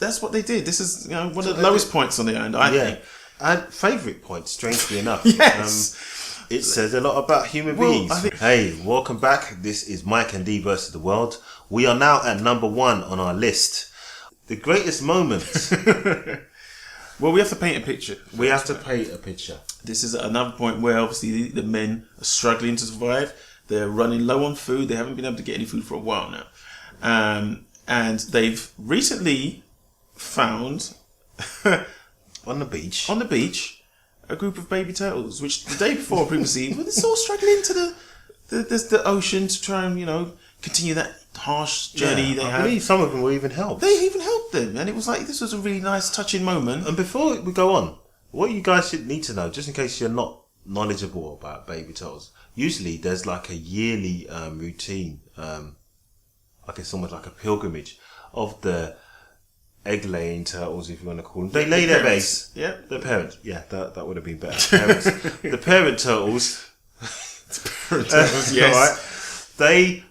that's what they did. This is one of the lowest points on the island, I think. And favourite point, strangely enough. Yes. It says a lot about human beings. Hey, welcome back. This is Mike and D versus the world. We are now at number 1 on our list. The greatest moments. Well, we have to paint a picture. This is another point where obviously the men are struggling to survive. They're running low on food. They haven't been able to get any food for a while now. And they've recently found on the beach a group of baby turtles, which the day before previously were sort of struggling to the ocean to try and continue that harsh journey they had. I believe some of them were even helped. They even helped them, and it was like this was a really nice, touching moment. And before we go on, what you guys should need to know, just in case you're not knowledgeable about baby turtles, usually there's like a yearly routine, I guess almost like a pilgrimage of the egg-laying turtles, if you want to call them. They lay their eggs. Yeah. The parents. Yeah, that would have been better. Parents. The parent turtles. Yes. Right, they,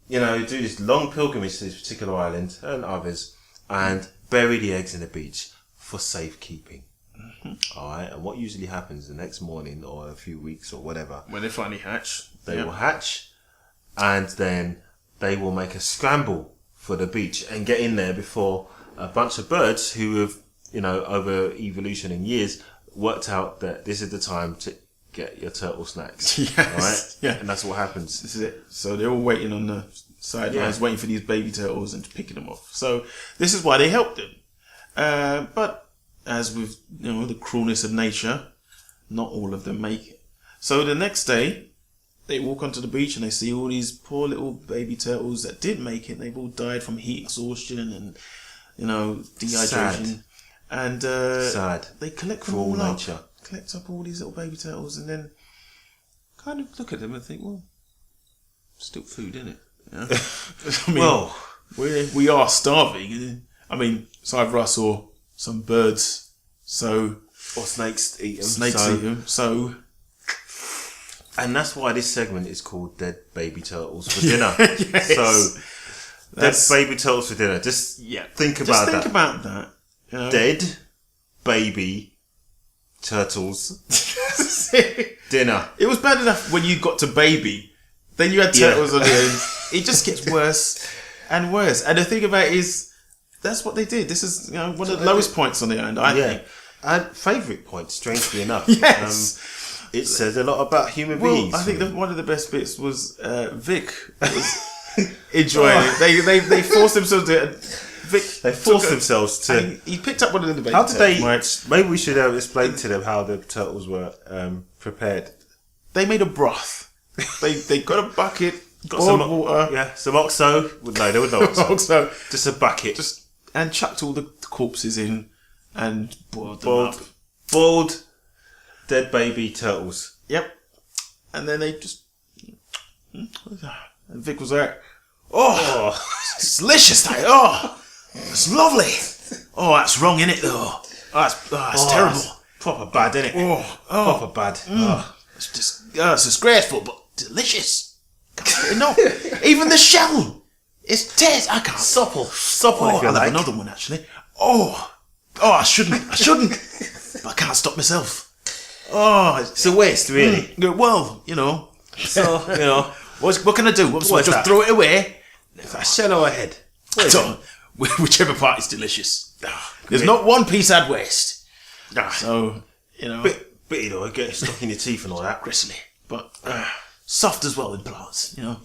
do this long pilgrimage to this particular island and others and bury the eggs in the beach for safekeeping. Mm-hmm. All right. And what usually happens the next morning or a few weeks or whatever, when they finally hatch, they will hatch, and then they will make a scramble for the beach and get in there before a bunch of birds who have, over evolution and years, worked out that this is the time to get your turtle snacks. Yes. Right? Yeah. And that's what happens. This is it. So they're all waiting on the sidelines, waiting for these baby turtles and picking them off. So this is why they helped them. But as with, the cruelness of nature, not all of them make it. So the next day, they walk onto the beach and they see all these poor little baby turtles that did make it. They've all died from heat exhaustion and, dehydration. Sad. And sad. They collect them all up. Collect up all these little baby turtles and then kind of look at them and think, well, still food, isn't it? I mean, well, we are starving. I mean, it's either us or some birds. Or snakes eat them. Eat them. So. And that's why this segment is called Dead Baby Turtles for Dinner. Yes. So, Dead Baby Turtles for Dinner. Just think about that. Just think about that. Dead Baby Turtles Dinner. It was bad enough when you got to baby. Then you had turtles on the end. It just gets worse and worse. And the thing about it is, that's what they did. This is one of the lowest points on the island, I think. And favourite point, strangely enough. Yes. It says a lot about human beings. I think one of the best bits was Vic was enjoying it. They forced themselves to. They forced themselves to. He picked up one of the baby How did they? turtles. Maybe we should explain to them how the turtles were prepared. They made a broth. They got a bucket, boiled water. Yeah, some oxo. No, there was no oxo. Just a bucket. And chucked all the corpses in and boiled them up. Boiled dead baby turtles. Yep. And then they just. And Vic was like, "Oh, it's delicious, that. Oh, it's lovely. Oh, that's wrong, innit, though? Oh, it's terrible. That's proper bad, innit? Proper bad. It's disgraceful, but delicious. Can't get enough. Even the shell. It's taste. I can't. Supple. I'll have another one, actually. Oh, I shouldn't. But I can't stop myself. Oh, it's a waste, really. Well, So, what can I do? What just that? Throw it away? A shell or a head? Whichever part is delicious. There's not one piece I'd waste. So, Bit, get stuck in your teeth and all that. Gristly. But soft as well in plants, Yeah.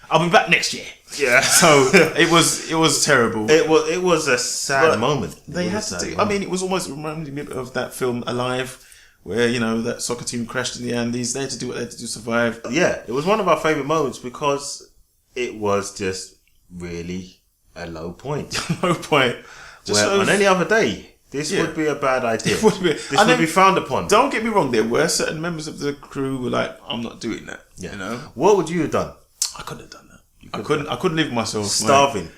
I'll be back next year. Yeah. So, it was terrible. It was a sad moment. They had to do. I mean, it was almost reminding me of that film Alive, where, that soccer team crashed in the Andes. They had to do what they had to do to survive. Yeah, it was one of our favourite moments because it was just really a low point. Low point. On any other day, this would be a bad idea. This would be frowned upon. Don't get me wrong, there were certain members of the crew who were like, I'm not doing that. Yeah. What would you have done? I couldn't have done that. I couldn't live with myself. Starving.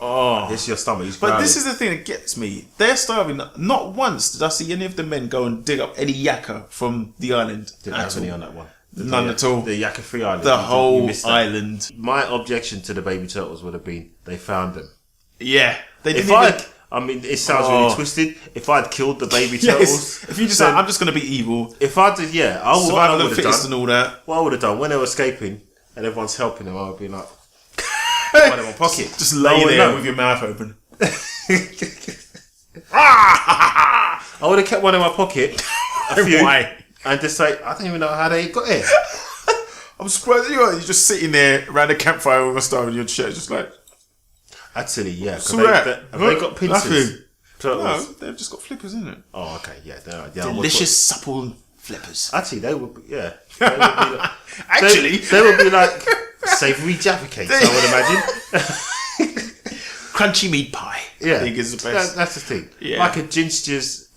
Oh. It's your stomach. But this is the thing that gets me. They're starving. Not once did I see any of the men go and dig up any yakka from the island. Didn't have any on that one. None at all. The yakka free island. The whole island. My objection to the baby turtles would have been they found them. Yeah. They didn't I mean, it sounds really twisted. If I'd killed the baby turtles, if you just like, I'm just going to be evil. if I did, I would Survival of have the fittest and all that. What I would have done when they were escaping and everyone's helping them, I would be like, put one in my pocket, Just lay there with your mouth open. I would have kept one in my pocket, a few, Why? and just say, I don't even know how they got here. I'm surprised you're just sitting there around a campfire with a star in your shirt, just like. Actually, yeah. So They got pincers. Nothing. Turtles. No, they've just got flippers, isn't it? Oh, okay, yeah. Delicious, supple flippers. Actually, they would be, yeah. They would be like, Actually, they would be like savoury Jaffa cakes, I would imagine. crunchy meat pie. Yeah, I think is the best. That's the thing. Yeah. Like a ginster's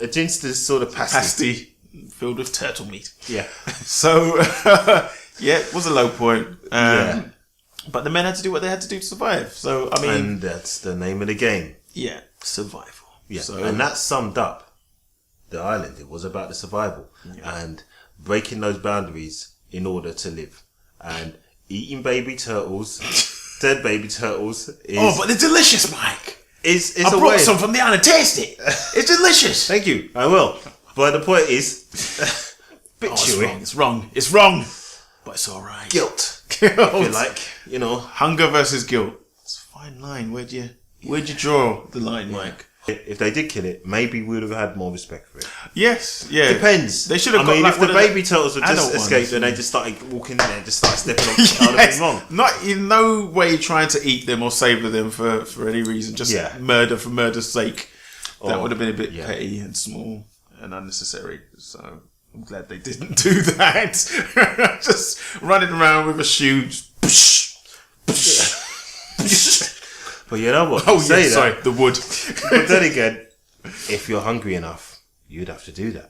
sort of pasty. Pasty filled with turtle meat. Yeah. So, yeah, it was a low point. Yeah. But the men had to do what they had to do to survive. So, I mean... And that's the name of the game. Yeah, survival. Yeah, So, and that summed up the island. It was about the survival and breaking those boundaries in order to live. And eating baby turtles, dead baby turtles is... Oh, but they're delicious, Mike. Is I a brought way. some from the island. Taste it. It's delicious. Thank you. I will. But the point is... bit It's chewy. wrong. It's wrong. It's wrong. But it's all right. Guilt. Guilt. I feel like, Hunger versus guilt. It's a fine line. Where'd you draw the line, Mike? if they did kill it, maybe we would have had more respect for it. Yes, yeah. Depends. They should have. I mean, got, if like, the one of baby turtles would just adult escaped ones. and they just started walking in there and just started stepping on, that would have been wrong. Not in no way trying to eat them or savour them for any reason. Just murder for murder's sake. That would have been a bit petty and small and unnecessary. So I'm glad they didn't do that. Just running around with a shoe. But you know what? Oh, Say yeah, that. sorry, the wood. But then again, if you're hungry enough, you'd have to do that.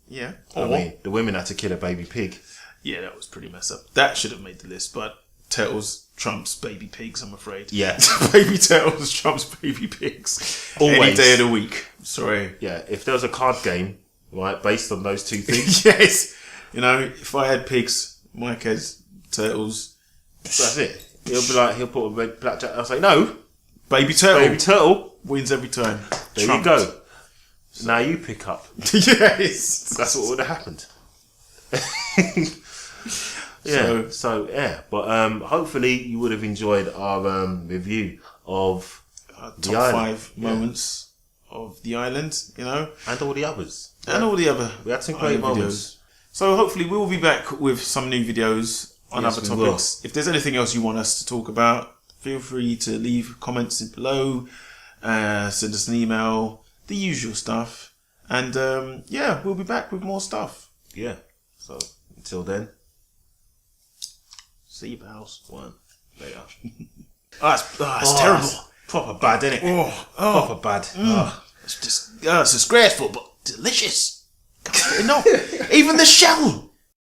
Yeah. I mean, the women had to kill a baby pig. Yeah, that was pretty messed up. That should have made the list, but turtles trumps baby pigs, I'm afraid. Yeah. Baby turtles trumps baby pigs. Always. Any day of the week. Sorry. Yeah, if there was a card game, right, based on those two things. Yes. You know, if I had pigs, Mike has turtles. That's it. He'll put a red blackjack. I'll say, no. Baby turtle. Baby turtle. Wins every time. There Trumped. you go. Now you pick up. Yes. That's what would have happened. But hopefully you would have enjoyed our review of the top island. 5 moments of the island, you know. And all the others. And all the other We had some great moments. So hopefully we will be back with some new videos on Yes, other we topics. If there's anything else you want us to talk about, feel free to leave comments below, send us an email, the usual stuff. And we'll be back with more stuff. Yeah. So until then, see you, pals. one later. It's terrible. Proper bad, isn't it? Proper bad. It's just it's disgraceful, but delicious. Can't get enough. Even the shell